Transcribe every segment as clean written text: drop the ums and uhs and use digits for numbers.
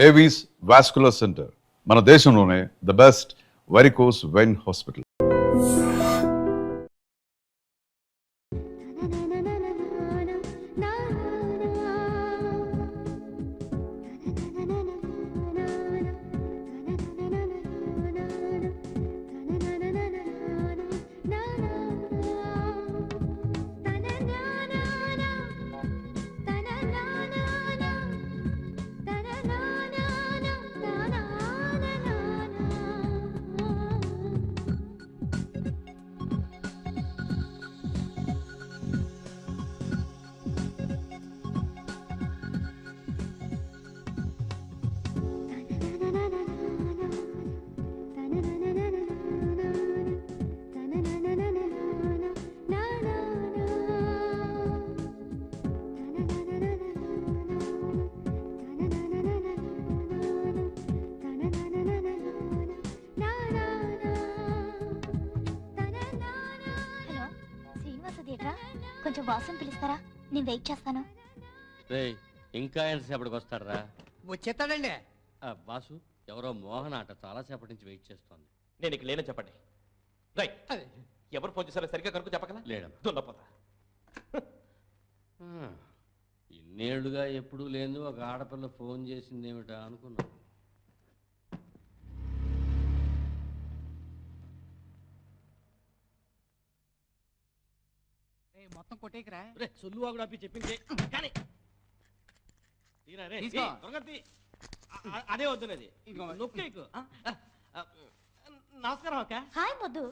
Avis vascular centre మన దేశంలోనే the best varicose vein hospital. కొంచెం వాసన పిలుస్తారా? నేను వెయిట్ చేస్తాను. ఇంకా ఎంతసేపటికి వస్తారా? వచ్చేస్తాడండి. బాసు, ఎవరో మోహన్ ఆట చాలా సేపటి నుంచి వెయిట్ చేస్తోంది. నేను ఇక లేనని చెప్పండి. రైట్, ఎవరు ఫోన్ చేశారో సరిగ్గా కనుక చెప్పగల. లేడమ్మా. దున్నపోతా. ఇన్నేళ్లుగా ఎప్పుడూ లేదు ఒక ఆడపిల్ల ఫోన్ చేసింది ఏమిటా అనుకున్నాను. మొత్తం కొట్టేకరా. సొల్లు వాగుడు అప్పి చెప్పింది కానీ అదే వద్దునది నొక్కేకు. నమస్కారం అక్క. హాయ్ ముద్దు.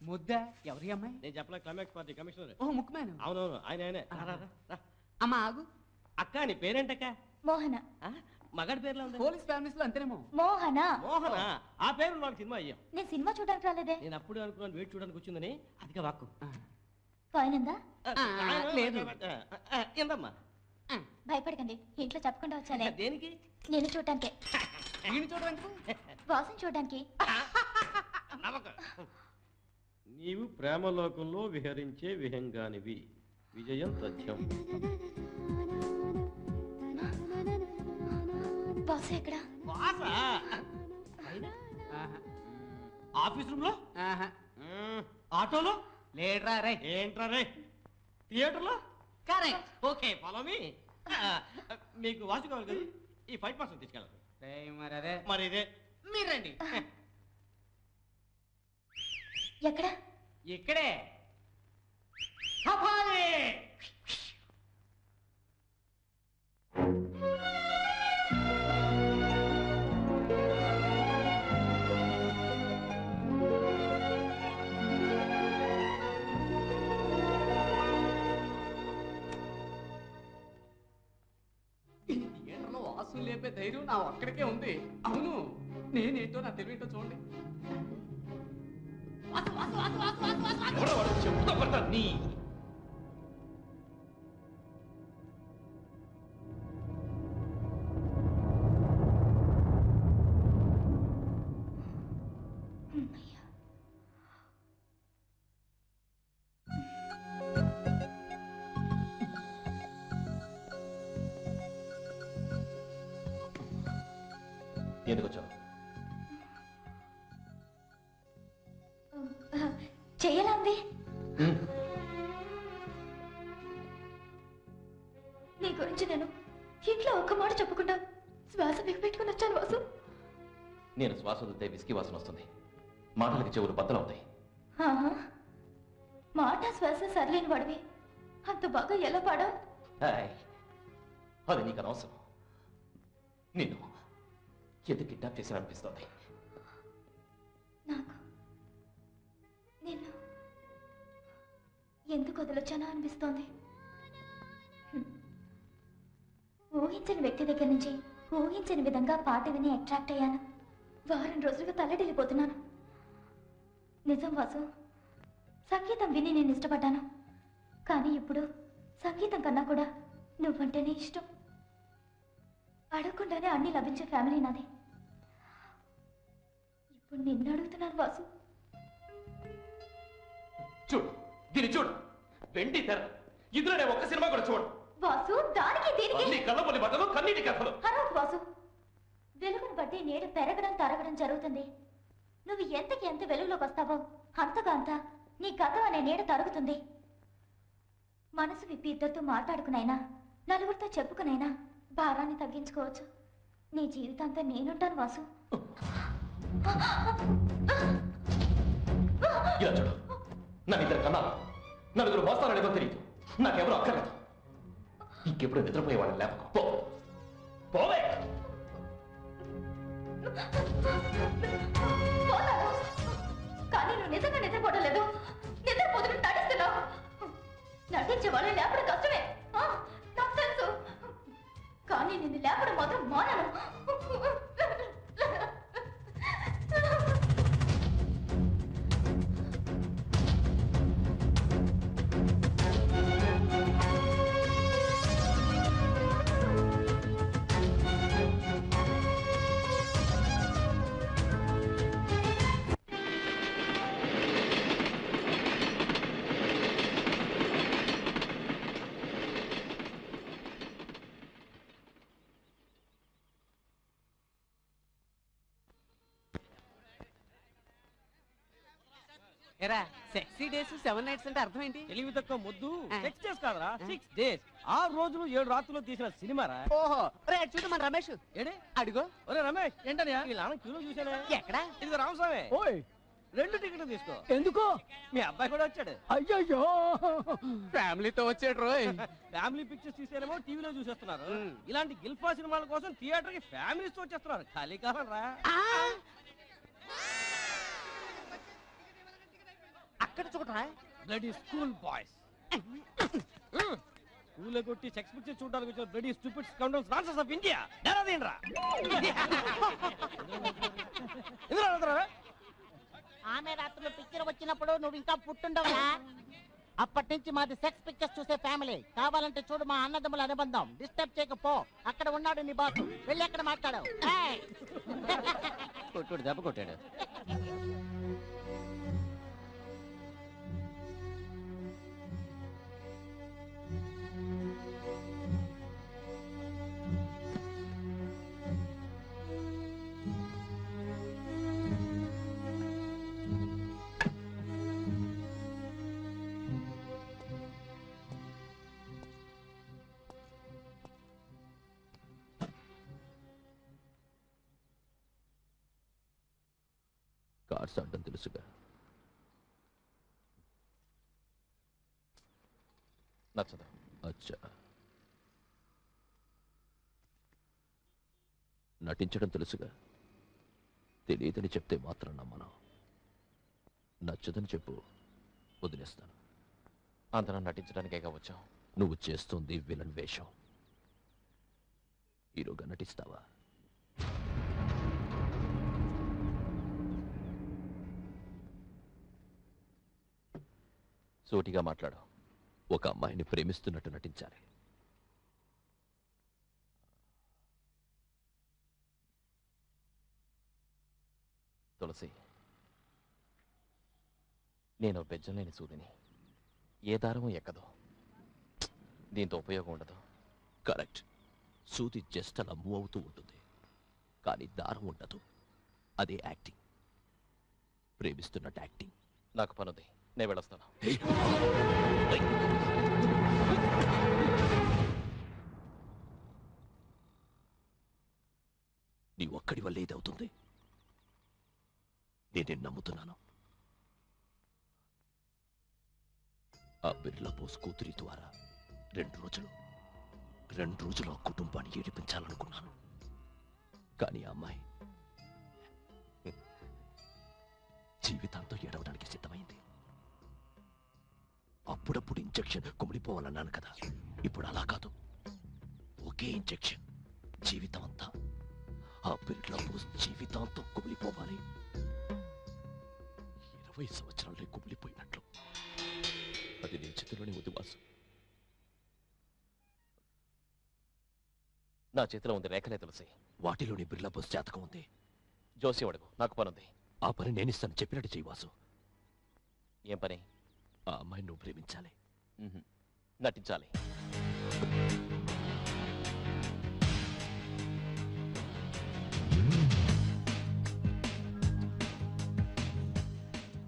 ముద్ద ఎవరి అమ్మాయి? నేను చెప్పలే, క్లైమాక్స్ పార్టీ కమిషనర్. ఓ ముక్కుమేను. అవునవును, ఆయనే. అమ్మ ఆగు. అక్క నీ పేరేంటక్క? మోహన. మగాడి పేర్లో ఉంది. పోలీస్ ఫ్యామిలీస్ లో అంతేనేమో. మోహన. మోహన, ఆ పేరు నాకు సినిమా అయ్యాం. నేను సినిమా చూడడానికి రాలేదే. నేను అప్పుడే అనుకున్నాను వెయిట్ చూడడానికి వచ్చిందని. అదిగా వాక్కు ఫైన్ లేదు. ఏందమ్మా? భయపడకండి, ఇంట్లో చెప్పకుండా వచ్చానే. దేనికి? నేను చూడటానికే. వీడిని చూడడానికి, వాసన చూడడానికి. నీవు ప్రేమలోకంలో విహరించే విహంగానివి. విజయం తథ్యం. బాస్ ఎక్కడ? ఆఫీస్ రూమ్ లో, ఆటోలో లేడరా రే. ఏంట్రా రే? థియేటర్ లో. కరెక్ట్. Okay, follow me. మీకు వాచ్ కావాలి కదా, ఈ ఫైట్ మాస్టర్ తీసుకెళ్ళాలి. మరి అదే. మరి ఇదే మీరండి. ఎక్కడ? ఇక్కడే. వాసు లేపే ధైర్యం నా ఒక్కడికే ఉంది. అవును, నేనేంటో నా తెలివేంటో చూడండి. నీ ఎందుకు వచ్చావు? చెయ్యాలా ఉంది? నీ గురించి నేను ఇంట్లో ఒక్క మాట చెప్పకుండా శ్వాస బిగపెట్టుకుని వచ్చాను వాసు. నేను శ్వాస వదిలితే విస్కీ వాసన వస్తుంది. మాటలకి చెవులు బద్దలవుతాయి. మాట శ్వాస సరిలేని వాడివి అంత బాగా ఎలా పాడా? అది నీకు అనవసరం. నిన్ను ఎందుకు కిడ్నాప్ చేశాననిపిస్తోంది. నాకు నిన్ను ఎందుకు వదిలొచ్చానో అనిపిస్తోంది. ఊహించని వ్యక్తి దగ్గర నుంచి ఊహించని విధంగా పాట విని అట్రాక్ట్ అయ్యాను. వారం రోజులుగా తల్లడిల్లిపోతున్నాను. నిజం వాసు, సంగీతం విని నేను ఇష్టపడ్డాను. కానీ ఇప్పుడు సంగీతం కన్నా కూడా నువ్వంటేనే ఇష్టం. అడగకుండానే అన్ని లభించే ఫ్యామిలీ నాది. ఇప్పుడు నిన్ను అడుగుతున్నాను వాసు. చూడు, దీన్ని చూడు. వెండి తెర. ఇందులో నేను ఒక్క సినిమా కూడా చూడు. వాసు, దానికి దీనికి కళ్ళబొల్లి బట్టలు, కన్నీటి కథలు. వాసు, వెలుగును బట్టి నీడ పెరగడం తరగడం జరుగుతుంది. నువ్వు ఎంతకి ఎంత వెలుగులోకి వస్తావో అంతగా అంత నీ గతం అనే నీడ తరుగుతుంది. మనసు విప్పి ఇద్దరితో మాట్లాడుకునైనా నలుగురితో చెప్పుకునైనా భారాన్ని తగ్గించుకోవచ్చు. నీ జీవితాంతా నేనుంటాను వాసు. ఇలా చూడు, నన్ను ఇద్దరు కన్నాను, నలుగురు మోస్తాననేదో తెలియదు, నాకెవరు అక్కర్లేదు. ఇంకెప్పుడు నిద్రపోయేవాడిని లేపకు. పోవే. పోతాను. కానీ నువ్వు నిజంగా నిద్రపోవడం లేదు. నిద్రపోతున్న నటిస్తున్నావు. నటించే వాళ్ళు లేపడం కష్టమే, నాకు తెలుసు. కానీ నిన్ను లేపడం మాత్రం మానను. ఎరా సెక్సీ డేస్ 7 నైట్స్ అంటే అర్థం ఏంటి? తెలివి తక్కువ మొద్దు 6 డేస్ కాదరా 6 డేస్ 6 రోజులు 7 రాత్రులు తీసిన సినిమారా. ఓహో రే చూడు మన రమేష్ ఏడే అడుగు. ఒరే రమేష్ ఏంటనియా ఈ నాన్న క్యూలో చూసానే. ఎక్కడ? ఇది రామస్వామి. ఓయ్ 2 టికెట్లు తీసుకో. ఎందుకు? మీ అబ్బాయి కూడా వచ్చాడు. అయ్యయ్యో ఫ్యామిలీతో వచ్చాడు రోయ్. ఫ్యామిలీ పిక్చర్స్ తీసేనేమో టీవీలో చూసేస్తున్నారు. ఇలాంటి గిల్ఫా సినిమాల కోసం థియేటర్ కి ఫ్యామిలీస్ వచ్చేస్తున్నారు. ఖాళీ కాలం రా. అక్కడ చూడరా బ్లడీ స్కూల్ బాయ్స్ స్కూల్ కొట్టి సెక్స్ పిక్చర్ చూడడానికి వచ్చిన bloody stupid scoundrels dancers of India. డరాదేంట్రా ఆమె రాత్రులు పిక్చర్ వచ్చినప్పుడు నువ్వు ఇంకా పుట్టుండవునా? అప్పటి నుంచి మాది సెక్స్ పిక్చర్స్ చూసే ఫ్యామిలీ. కావాలంటే చూడు మా అన్నదమ్ముల అనుబంధం. డిస్టర్బ్ చేయకపో. అక్కడ ఉన్నాడు నీ బాసు, వెళ్ళి అక్కడ మాట్లాడావు. కొట్టాడు, దెబ్బ కొట్టాడు. కార్స్ అడ్డం తెలుసుగా. నచ్చదా? అచ్చా, నటించడం తెలుసుగా. తెలియదని చెప్తే మాత్రం నమ్మను. నచ్చదని చెప్పు, వదిలేస్తాను. అందరం నటించడానికే వచ్చాం. నువ్వు చేస్తుంది విలన్ వేషం. హీరోగా నటిస్తావా? సూటిగా మాట్లాడు. ఒక అమ్మాయిని ప్రేమిస్తున్నట్టు నటించాలి. తులసి, నేను బెజ్జం లేని సూదిని. ఏ దారము ఎక్కదు, దీంతో ఉపయోగం ఉండదు. కరెక్ట్. సూది జస్ట్ అలా మూవ్ అవుతూ ఉంటుంది, కానీ దారం ఉండదు. అదే యాక్టింగ్. ప్రేమిస్తున్నట్టు యాక్టింగ్. నాకు పనుంది, నేను వెళ్ళొస్తాను. నీ ఒక్కడి వల్ల ఏదవుతుంది. నేనే నమ్ముతున్నాను. ఆ బిర్లా బోస్ కూతురి ద్వారా 2 రోజులు ఆ కుటుంబాన్ని ఏడిపించాలనుకున్నాను. కానీ ఆ అమ్మాయి జీవితాంతం ఏడవడానికి సిద్ధమైంది. అప్పుడప్పుడు ఇంజెక్షన్ కుమిలిపోవాలన్నాను కదా, ఇప్పుడు అలా కాదు. ఒకే ఇంజెక్షన్ జీవితం అంతా. ఆ బిర్లా బోస్ జీవితాంతం కుమిలిపోవాలి. 20 సంవత్సరాలే కుమిలిపోయినట్లు. అది నీ చేతిలోనే ఉంది వాసు. నా చేతిలో ఉంది రేఖలే తులసి. వాటిలోని బిర్లా బోస్ జాతకం ఉంది. జోసి అడుగు, నాకు పనుంది. ఆ పని నేనిస్తాను, చెప్పినట్టు చెయ్యి వాసు. ఏం పని? ఆ అమ్మాయిని నువ్వు ప్రేమించాలి, నటించాలి.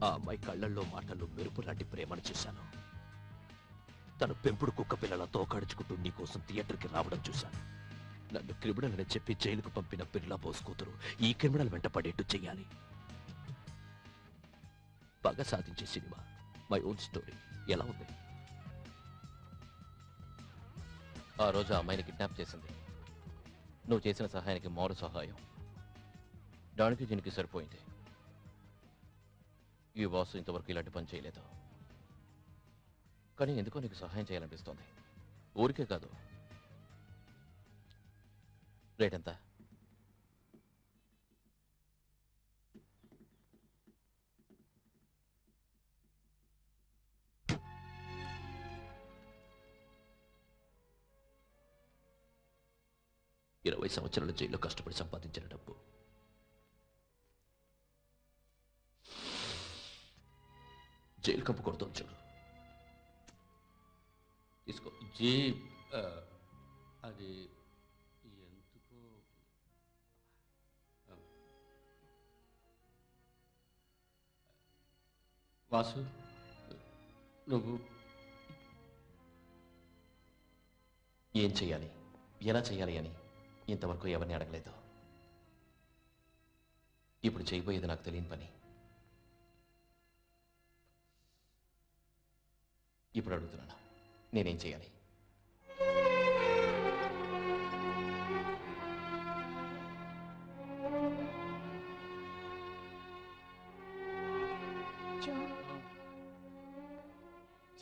ఆ అమ్మాయి కళ్ళల్లో మాటల్లో మెరుపు లాంటి ప్రేమను చూశాను. తను పెంపుడు కుక్క పిల్లల తోకాడుచుకుంటూ నీకోసం థియేటర్కి రావడం చూశాను. నన్ను క్రిమినల్ అని చెప్పి జైలుకు పంపిన బిర్లా బోస్ కూతురు ఈ క్రిమినల్ వెంట పడేట్టు చెయ్యాలి. పగ సాధించే సినిమా మై ఓన్ స్టోరీ ఎలా ఉంది? ఆ రోజు ఆ అమ్మాయిని కిడ్నాప్ చేసింది నువ్వు చేసిన సహాయానికి మారు సహాయం. దానికి దీనికి సరిపోయింది. ఈ వాసు ఇంతవరకు ఇలాంటి పని చేయలేదు. కానీ ఎందుకో నీకు సహాయం చేయాలనిపిస్తోంది. ఊరికే కాదు. రేట్ ఎంత? ఇరవై సంవత్సరాల జైల్లో కష్టపడి సంపాదించిన డబ్బు. జైలు కంపు కొడుతుంది చూడు. తీసుకో. జీ అది ఎందుకు వాసు నువ్వు ఏం చెయ్యాలి, ఎలా చెయ్యాలి అని ఇంతవరకు ఎవరిని అడగలేదు. ఇప్పుడు చేయబోయేది నాకు తెలియని పని. ఇప్పుడు అడుగుతున్నాను, నేనేం చేయాలి? జో,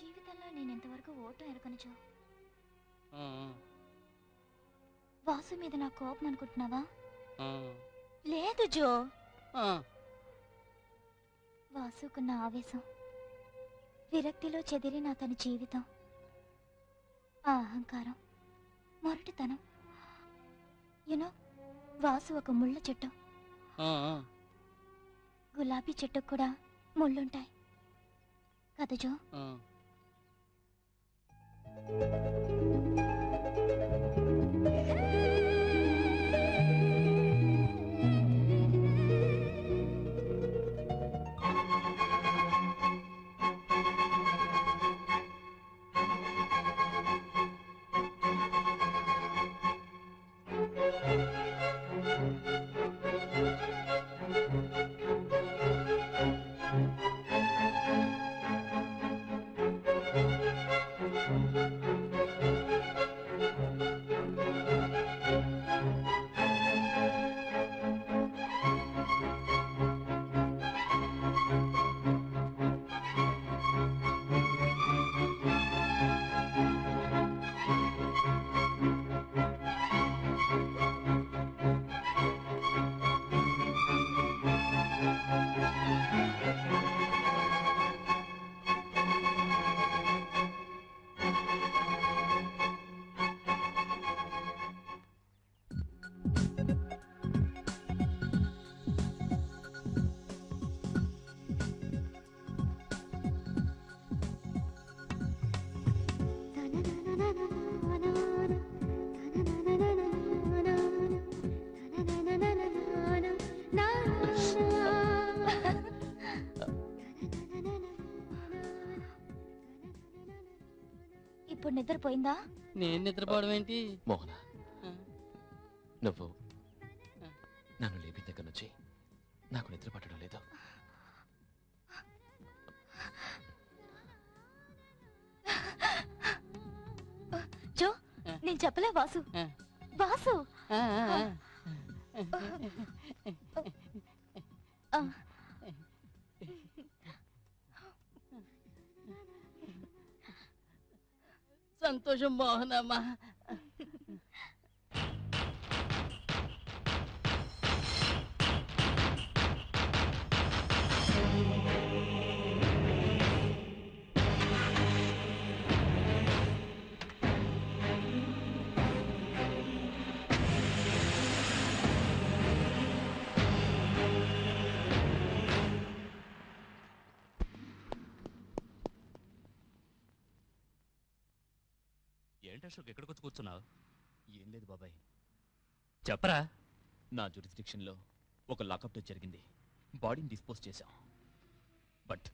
జీవితంలో నేను ఎంతవరకు ఓటం ఎరగను జో. వాసు మీద నా కోపం అనుకుంటున్నావా? లేదు జో. వాసుకున్న ఆవేశం, విరక్తిలో చెదిరిన అతని జీవితం, ఆ అహంకారం, మొరటితనం. యునో, వాసు ఒక ముళ్ళ చెట్టు. గులాబీ చెట్టుకు కూడా ముళ్ళుంటాయి కదా జో? ఇప్పుడు నిద్రపోయిందా? నేను నిద్రపోవడం ఏంటి? మోహన, నువ్వు నన్ను లేపి దగ్గర నుంచి నాకు నిద్ర పట్టడం లేదు. జో, నేను చెప్పలే వాసు. వాసు సంతోషం మోహనమ్మా. ఏంటి అశోక్ ఎక్కడికి వచ్చి కూర్చున్నావు? ఏం లేదు బాబాయ్, చెప్పరా. నా జ్యూరిస్డిక్షన్లో ఒక లాకప్ డెత్ జరిగింది. బాడీని డిస్పోజ్ చేశాం. బట్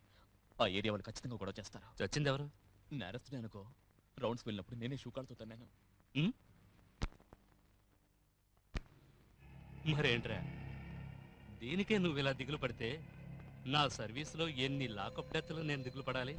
ఆ ఏరియా వాళ్ళు ఖచ్చితంగా గొడవ చేస్తారు. చచ్చింది ఎవరు? నేరస్తునే అనుకో. రౌండ్స్ వెళ్ళినప్పుడు నేనే షూ కాళ్ళతో తన్నాను. మరేంట్రా, దీనికే నువ్వు ఇలా దిగులు పడితే నా సర్వీస్లో ఎన్ని లాకప్ డెత్లు నేను దిగులు పడాలి?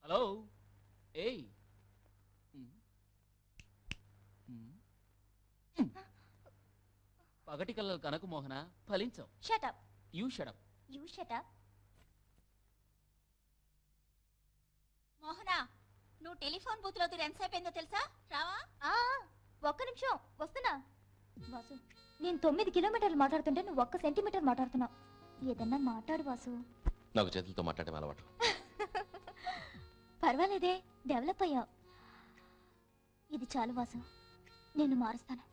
హలో. ఏయ్, పగటి కళ్ళ కనకు మోహన ఫలించవు. Shut up. You shut up. You shut up. Mohana, నువ్వు టెలిఫోన్ బూత్ లో ఎంతసేపు అయిందో తెలుసా? రావా? ఒక్క నిమిషం వస్తున్నా. వాసు, నేను 9 కిలోమీటర్లు మాట్లాడుతుంటే నువ్వు 1 సెంటీమీటర్ మాట్లాడుతున్నావు. ఏదన్నా మాట్లాడు వాసు. నాకు చేతులతో మాట్లాడడం అలవాటు. పర్వాలేదే, డెవలప్ అయ్యావు. ఇది చాలు వాసు, నేను మారుస్తాను.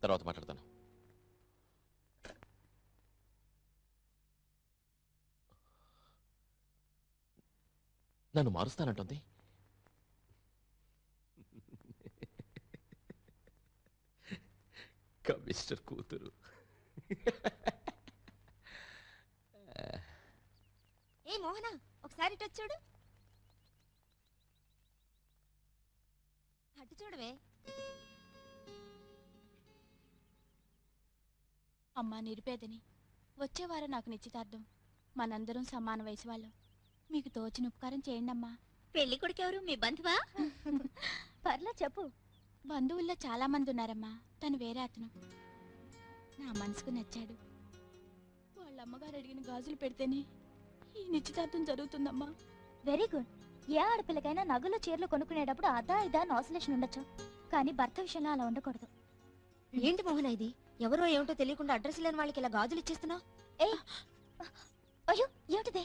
తర్వాత మాట్లాడతాను. నన్ను మారుస్తానంటుంది. కమిషనర్ కూతురు. ఏ మోహన, ఒకసారి ఇటు చూడు. అటు చూడవే. అమ్మా నిరుపేదని, వచ్చేవారం నాకు నిశ్చితార్థం. మనందరం సమాన వయసు వాళ్ళం. మీకు తోచిన ఉపకారం చేయండి అమ్మా. పెళ్లి కొడుకెవరు, మీ బంధువా? పర్లే చెప్పు. బంధువుల్లో చాలా మంది ఉన్నారమ్మా. తను వేరే అతను. నా మనసుకు నచ్చాడు. వాళ్ళ అమ్మగారు అడిగిన గాజులు పెడితేనే ఈ నిశ్చితార్థం జరుగుతుందమ్మా. Very good. ఏ ఆడపిల్లకైనా నగలు చీరలు కొనుక్కునేటప్పుడు అదా ఇదా ఆసిలేషన్ ఉండొచ్చు, కానీ భర్త విషయంలో అలా ఉండకూడదు. ఏంటి మోహన ఇది? ఎవరో ఏమిటో తెలియకుండా అడ్రస్ లేని వాళ్ళకి ఇలా గాజులు ఇచ్చేస్తున్నావు? ఏయ్, అయ్యో ఏమిటిది?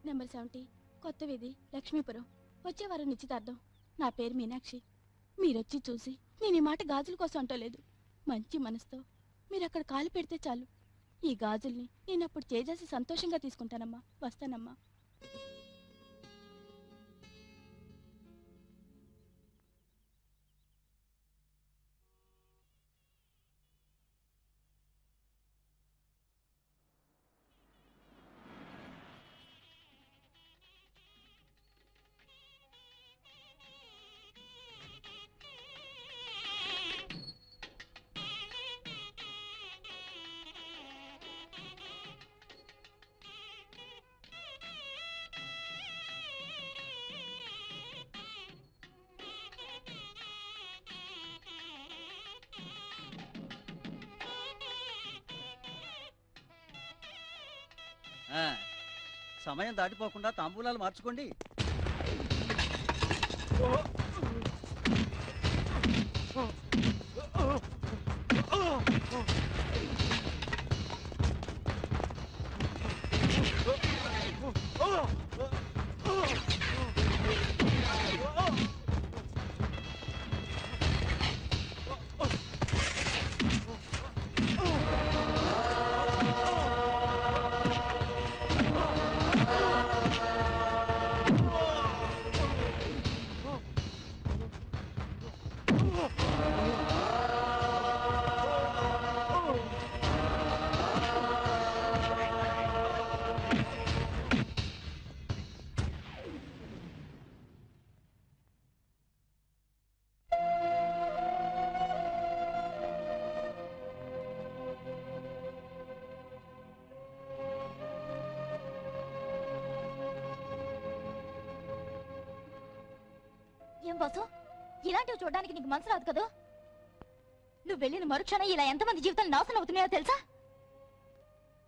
నెంబర్ 70, కొత్త వీధి, లక్ష్మీపురం. వచ్చేవారం నిశ్చితార్థం. నా పేరు మీనాక్షి. మీరొచ్చి చూసి నేను ఈ మాట గాజుల కోసం అంటలేదు. మంచి మనసుతో మీరు అక్కడ కాలు పెడితే చాలు. ఈ గాజుల్ని నేను అప్పుడు చేసేసి సంతోషంగా తీసుకుంటానమ్మా. వస్తానమ్మా. సమయం దాటిపోకుండా తాంబూలాలు మార్చుకోండి. ఏం బాసు, ఇలాంటివి చూడడానికి నీకు మనసు రాదు కదా? నువ్వు వెళ్ళిన మరుక్షణం ఇలా ఎంతమంది జీవితాలు నాశనం అవుతున్నాయో తెలుసా?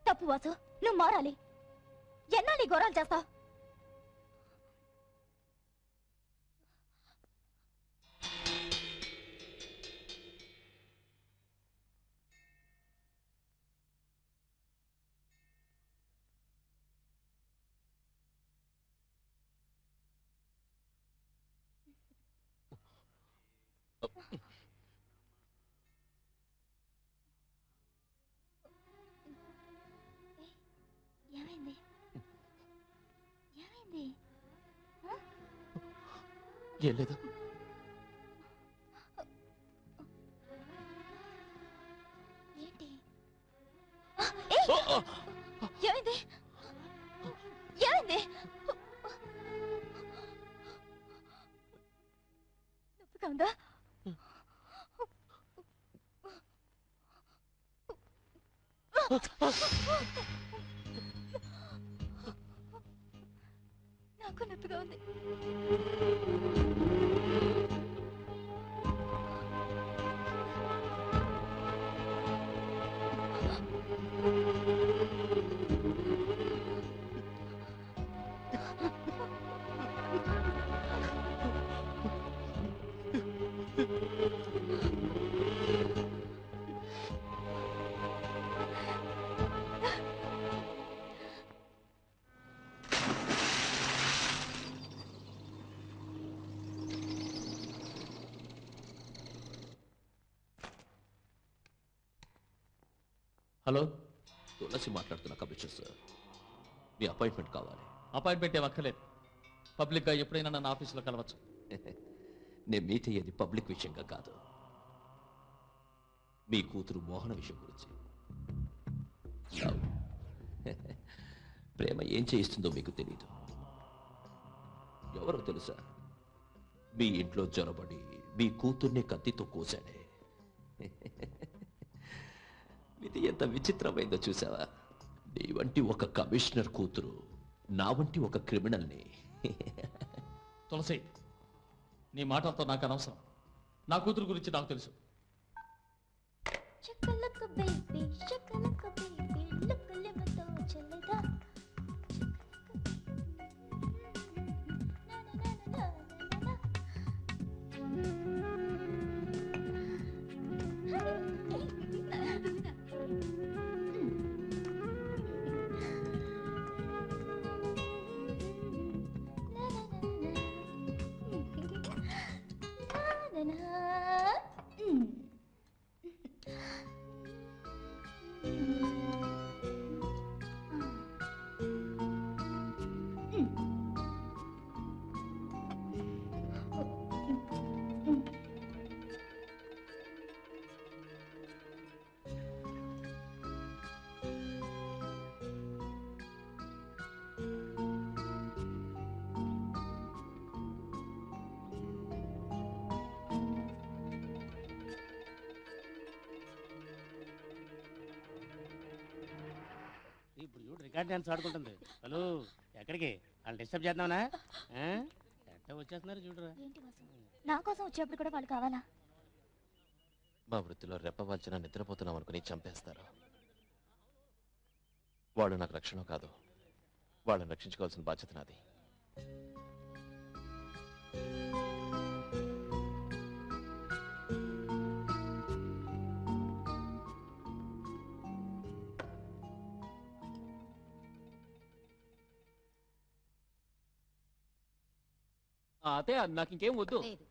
తప్పు వాసు, నువ్వు మారాలి. ఎన్నాళ్ళు ఈ ఘోరాలు చేస్తావు? ఏం లేదు. ఏంటి ఏమైంది ఏమైంది నొప్పిగా ఉందా నాకు నొప్పిగా ఉంది. హలో, తులసి మాట్లాడుతున్నా కమిషనర్ సార్. మీ అపాయింట్మెంట్ కావాలి. అపాయింట్మెంట్ ఏం అక్కర్లేదు. పబ్లిక్గా ఎప్పుడైనా నన్ను ఆఫీసులో కలవచ్చు. నేను మీట్ అయ్యేది పబ్లిక్ విషయంగా కాదు, మీ కూతురు మోహన విషయం గురించి. Love. ప్రేమ ఏం చేయిస్తుందో మీకు తెలీదు. ఎవరో తెలుసా? మీ ఇంట్లో జొరబడి మీ కూతుర్ని కత్తితో కోశాడే. ఇది ఎంత విచిత్రమైందో చూసావా? నీ వంటి ఒక కమిషనర్ కూతురు నా వంటి ఒక క్రిమినల్ని. తులసి, నీ మాటలతో నాకు అనవసరం. నా కూతురు గురించి నాకు తెలుసు. Shakalaka baby, shakalaka baby, look a little chalega. Na na na na na na. ఇప్పుడు చూడు రికార్డ్ డాన్స్ ఆడుకుంటుంది. హలో, ఎక్కడికి? వాళ్ళు డిస్టర్బ్ చేద్దామనా? ఎట్ట వచ్చేస్తున్నారు చూడరా. ఏంటి వాసు, నా కోసం వచ్చేప్పుడు కూడా వాళ్ళు కావాలా? మా వృత్తిలో రెప్పవాల్చిన నిద్రపోతున్నాం అనుకుని చంపేస్తారు. వాళ్ళు నాకు రక్షణ కాదు, వాళ్ళని రక్షించుకోవాల్సిన బాధ్యత నాది. అతే నాకు ఇంకేం వద్దు. లేదు,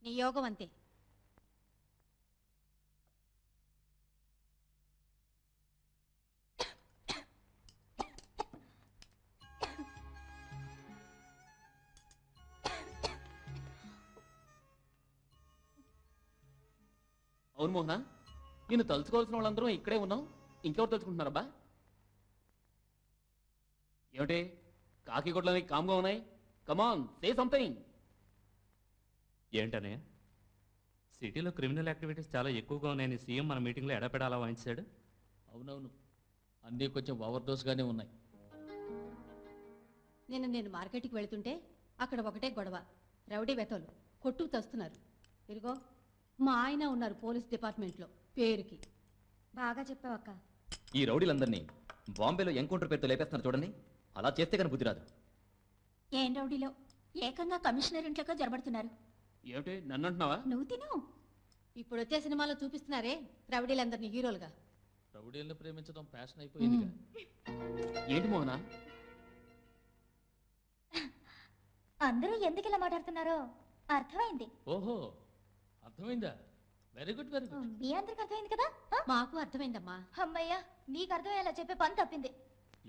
నీ యోగం అంతే. అవును మోహన, నేను తలుచుకోవాల్సిన వాళ్ళందరూ ఇక్కడే ఉన్నాం. ఇంకెవరు తలుచుకుంటున్నారబ్బా? ఏమిటి కాకి గొడ్లని కామ్గా ఉన్నాయి? కమాన్, సే సంథింగ్. ఏంటనే సిటీలో క్రిమినల్ యాక్టివిటీస్ చాలా ఎక్కువగా ఉన్నాయని సీఎం మన మీటింగ్లో ఎడపెడ అలా వాయించాడు. అవునవును, అన్నీ కొంచెం ఓవర్ డోస్గానే ఉన్నాయి. నేను మార్కెట్కి వెళ్తుంటే అక్కడ ఒకటే గొడవ. రౌడీ వెతలు కొట్టుకు తెస్తున్నారు. ఇదిగో మా ఆయన ఉన్నారు పోలీస్ డిపార్ట్మెంట్లో పేరుకి. బాగా చెప్పావక్క. ఈ రౌడీలందరినీ బాంబేలో ఎన్కౌంటర్ పేరుతో లేపేస్తున్నారు చూడండి. అలా చేస్తే కానీ బుద్ధి రాదు. ఏం రౌడీలో ఏకంగా కమిషనర్ ఇంట్లోకి జరబడుతున్నారు. ఏమిటి నన్ను అంటున్నావా? నువ్వు తిను. ఇప్పుడు వచ్చే సినిమాలో చూపిస్తున్నారే రౌడీలందరినీ హీరోలుగా. రౌడీలను ప్రేమించడం ఫ్యాషన్ అయిపోయిందిగా. ఏంటి మోహన? అందరూ ఎందుకు ఇలా మాట్లాడుతున్నారో అర్థమైంది. ఓహో, అర్థమైందా? Very good, very good. మీ అందరికి అర్థమైంది కదా? మాకు అర్థమైందమ్మా. అమ్మయ్యా, నీకు అర్థమయ్యేలా చెప్పే పని తప్పింది.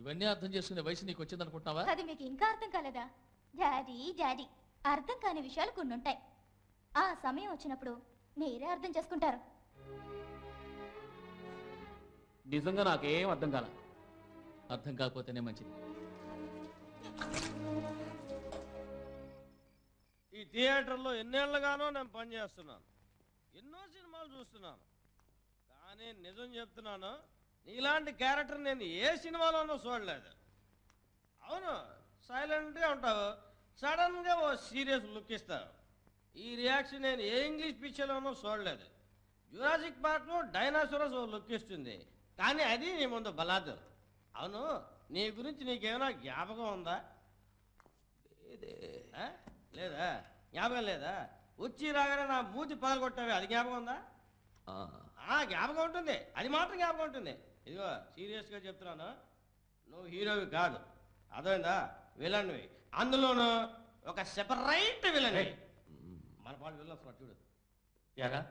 ఇవన్నీ అర్థం చేసుకునే వయసు నీకు వచ్చింది అనుకుంటున్నావా? అది మీకు ఇంకా అర్థం కాలేదా? డాడీ డాడీ అర్థం కాని విషయాలు కొన్ని ఉంటాయి. ఆ సమయం వచ్చినప్పుడు మీరే అర్థం చేసుకుంటారు. నిజంగా నాకేం అర్థం కాల. అర్థం కాకపోతేనే మంచిది. ఈ థియేటర్లో ఎన్నేళ్లుగానో నేను పనిచేస్తున్నాను, ఎన్నో సినిమాలు చూస్తున్నాను. కానీ నిజం చెప్తున్నాను, నీలాంటి క్యారెక్టర్ నేను ఏ సినిమాలోనూ చూడలేదు. అవును, సైలెంట్గా ఉంటావు, సడన్గా ఓ సీరియస్ లుక్ ఇస్తావు. ఈ రియాక్షన్ నేను ఏ ఇంగ్లీష్ పిక్చర్లోనూ చూడలేదు. జురాసిక్ పార్క్లో డైనాసోరస్ ఓ లుక్ ఇస్తుంది, కానీ అది నీ ముందు బలాదు. అవును, నీ గురించి నీకేమైనా జ్ఞాపకం ఉందా? లేదా? జ్ఞాపకం లేదా? వచ్చి రాగానే నా మూతి పగలగొట్టావే, అది జ్ఞాపకం ఉందా? జ్ఞాపకం ఉంటుంది, అది మాత్రం జ్ఞాపకం ఉంటుంది. ఇదిగో సీరియస్గా చెప్తున్నాను, నువ్వు హీరోవి కాదు, అర్థమైందా? విలన్వి, అందులోనూ ఒక సెపరేట్ విలన్. మన పాటు విలన్ చూడు. ఎరా,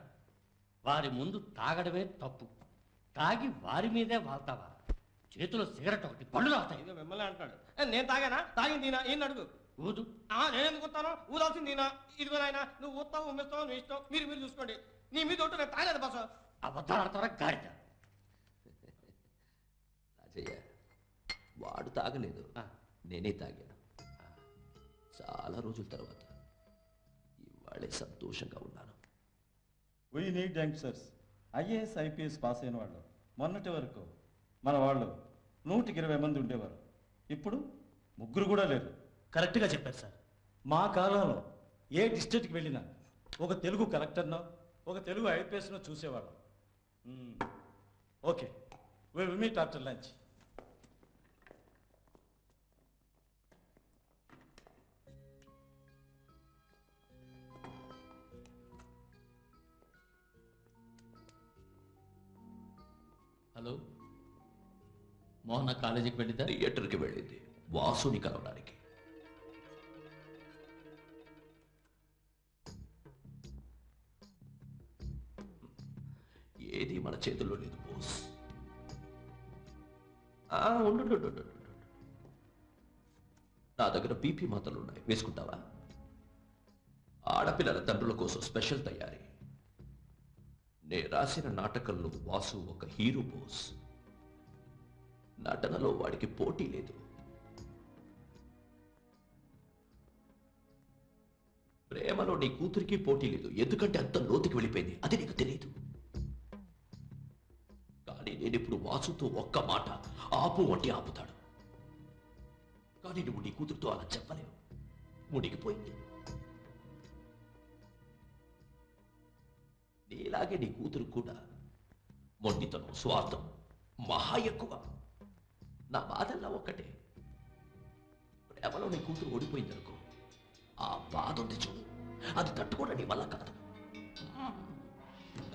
వారి ముందు తాగడమే తప్పు, తాగి వారి మీదే వాళ్తావా? చేతిలో సిగరెట్ ఒకటి పళ్ళు రాస్తాయి. ఇదిగో మిమ్మల్ని అంటాడు. నేను తాగానా? తాగింది తీనా? ఏం అడుగు. ఊదు. నేను ఎందుకు వస్తాను? ఊదాల్సింది తీనా? ఇదిగో నాయన, నువ్వు ఊస్తావు ఉమ్మిస్తావు, నువ్వు ఇష్టం, మీరు చూసుకోండి. నీ మీద ఒట్టు, నేను తాగలేదు బస. అబద్ధాలు ఆడతారా గాడిద? రాజయ్య, వాడు తాగలేదు, నేనే తాగాను. చాలా రోజుల తర్వాత ఇవాళే సంతోషంగా ఉన్నాను. We need youngsters. IAS IPS pass అయిన వాళ్ళు మొన్నటి వరకు మన వాళ్ళు 120 మంది ఉండేవారు, ఇప్పుడు 3 కూడా లేరు. కరెక్ట్గా చెప్పారు సార్. మా కాలంలో ఏ డిస్ట్రిక్ట్కి వెళ్ళినా ఒక తెలుగు కలెక్టర్నో ఒక తెలుగు ఐపీఎస్నో చూసేవాళ్ళం. Okay, we will meet after lunch. Hello, Mohana కాలేజీకి వెళ్ళిద్దా? థియేటర్కి వెళ్ళింది వాసుని కలవడానికి. ఏది మన చేతుల్లో లేదు బోస్. ఉండు, నా దగ్గర బీపీ మాత్రలు ఉన్నాయి, వేసుకుంటావా? ఆడపిల్లల తండ్రుల కోసం స్పెషల్ తయారీ. నే రాసిన నాటకంలో వాసు ఒక హీరో బోస్. నటనలో వాడికి పోటీ లేదు. ప్రేమలో నీ కూతురికి పోటీ లేదు, ఎందుకంటే అంత లోతుకి వెళ్ళిపోయింది, అది నీకు తెలియదు. కానీ నేనిప్పుడు వాసుతో ఒక్క మాట ఆపు అంటే ఆపుతాడు. కానీ నువ్వు నీ కూతురుతో అలా చెప్పలేవు, మునిగిపోయింది. నీలాగే నీ కూతురు కూడా మొండితనం, స్వార్థం మహా ఎక్కువ. నా బాధల్లా ఒక్కటే, ప్రేమలో నీ కూతురు ఓడిపోయిందనుకో, ఆ బాధ ఉంది చూడు, అది తట్టుకోవడం నీ వల్ల కాదు.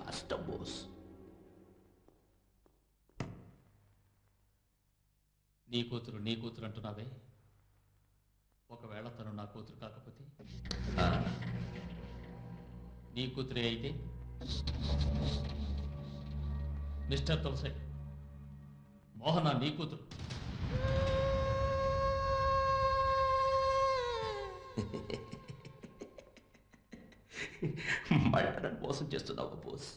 కష్టం బోస్. నీ కూతురు అంటున్నావే, ఒకవేళ తను నా కూతురు కాకపోతే? నీ కూతురే అయితే? మిస్టర్ తులసి, మోహన నీ కూతురు. మళ్ళీ నన్ను మోసం చేస్తున్నావు బోస్.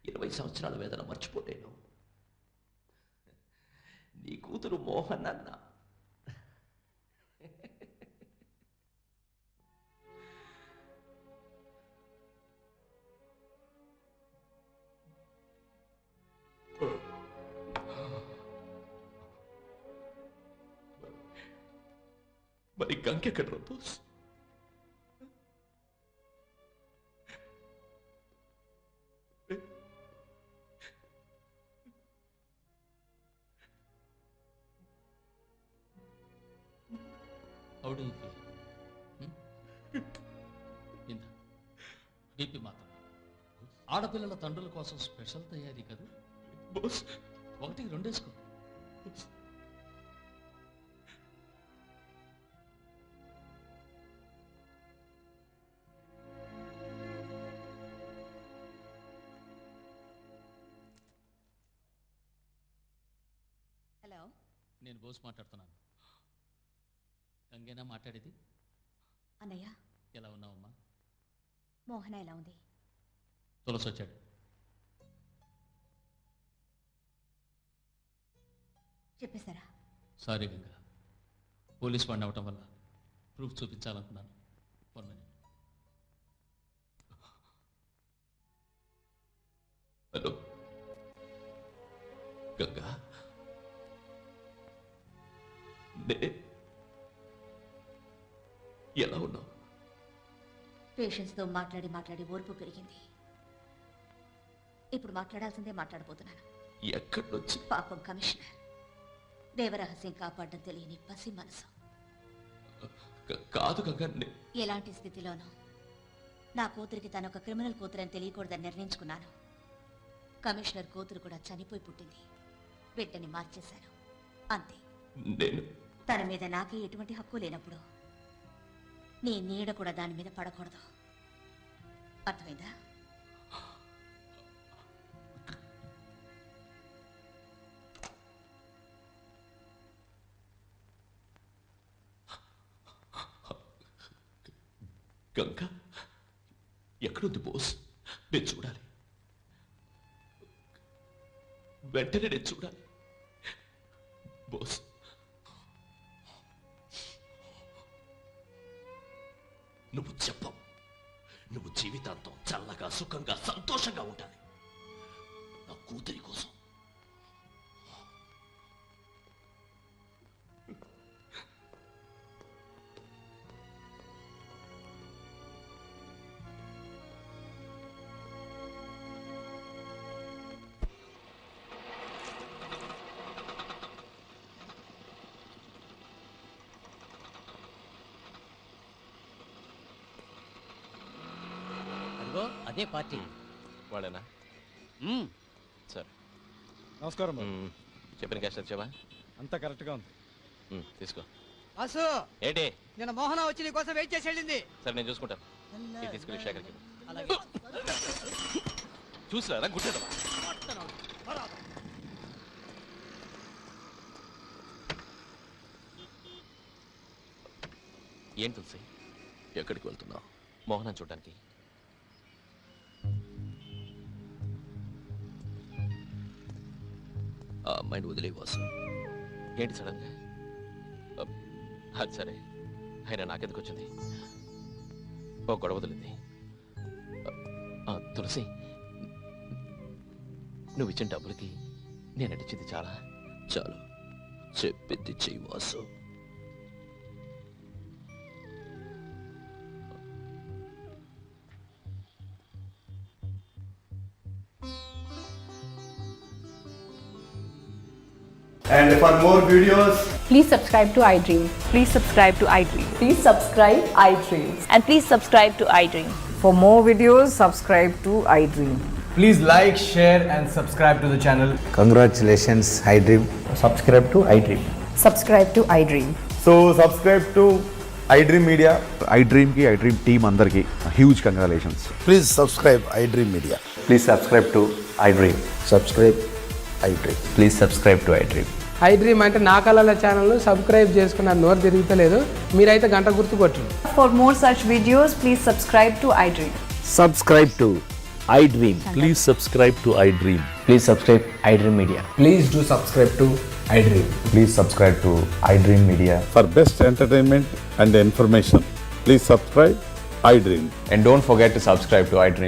20 సంవత్సరాల వేదన మర్చిపోలేను. నీ కూతురు మోహన్ అన్న. మరి గంకెక్కడ boss? How do you feel? ఇంత బీపీ మాత్రం. ఆడపిల్లల తండ్రుల కోసం స్పెషల్ తయారీ కదా బోస్. 1, 2 వేసుకో. హలో, నేను బోస్ మాట్లాడుతున్నాను. గంగేనా మాట్లాడేది? అన్నయ్య, ఎలా ఉన్నావమ్మా? మోహన ఎలా ఉంది? తులసి వచ్చాడు. చెప్పేశారా? సారీ గంగా, పోలీస్ వాడిని అవటం వల్ల ప్రూఫ్ చూపించాలనుకున్నాను. One minute. హలో గంగా, ఎలా ఉన్నావు? పేషెంట్స్తో మాట్లాడి మాట్లాడి ఓర్పు పెరిగింది. ఇప్పుడు మాట్లాడాల్సిందే మాట్లాడబోతున్నాను. ఎక్కడి నుంచి? పాపం కమిషనర్, దేవరహస్యం కాపాడడం తెలియని పసి మనసు. కాదు గంగా, ఎలాంటి స్థితిలోనూ నా కూతురికి తన ఒక క్రిమినల్ కూతురని తెలియకూడదని నిర్ణయించుకున్నాను. కమిషనర్ కూతురు కూడా చనిపోయి పుట్టింది. బిడ్డని మార్చేశాను, అంతే. తన మీద నాకే ఎటువంటి హక్కు లేనప్పుడు నీ నీడ కూడా దాని మీద పడకూడదు. అర్థమైందా? గంగా ఎక్కడుంది బోస్? నేను చూడాలి, వెంటనే నేను చూడాలి బోస్. నువ్వు చెప్పవు. నువ్వు జీవితాంతం చల్లగా సుఖంగా సంతోషంగా ఉండాలి నా కూతురి కోసం. అదే పార్టీ వాడేనా? సరే, నమస్కారం. చెప్పిన క్యాష్ వచ్చావా? అంతా కరెక్ట్గా ఉంది. తీసుకో. వాసు, ఏంటి? నిన్న మోహన వచ్చి నీ కోసం వెయిట్ చేసి వెళ్ళింది. సరే, నేను చూసుకుంటాను. ఇది తీసుకుని శేఖర్కి చూసిరా గుర్తుందా? ఏం తులసి, ఎక్కడికి వెళ్తున్నావు? మోహనం చూడడానికి. ఆ అమ్మాయిని వదిలే వాసు. ఏంటి సడన్గా? అది సరే, అయినా నాకెందుకు వచ్చింది? ఓ గొడవ వదిలింది. తులసి, నువ్వు ఇచ్చిన డబ్బులకి నేను నటించింది చాలా. చాలు, చెప్పింది చెయ్యి Vasu. And for more videos, please subscribe to iDream. Please subscribe to iDream. Please subscribe iDream. And please subscribe to iDream. For more videos, subscribe to iDream. please like, share and subscribe to the channel. Congratulations, iDream. Subscribe to iDream. Subscribe to iDream. So subscribe to iDream Media. iDream ki iDream team andarki huge congratulations. Please subscribe iDream Media. Please subscribe to iDream. Subscribe iDream. Please subscribe to iDream. iDream అంటే నా కళల channel subscribe చేసుకున్న నోరు తిరుగుతలేదు. మీరైతే గంట గుర్తు కొట్టండి. For more such videos, please subscribe to iDream. Subscribe to iDream. Please subscribe to iDream. Please subscribe iDream Media. Please do subscribe to iDream. Please subscribe to iDream Media. For best entertainment and information, please subscribe iDream. And don't forget to subscribe to iDream.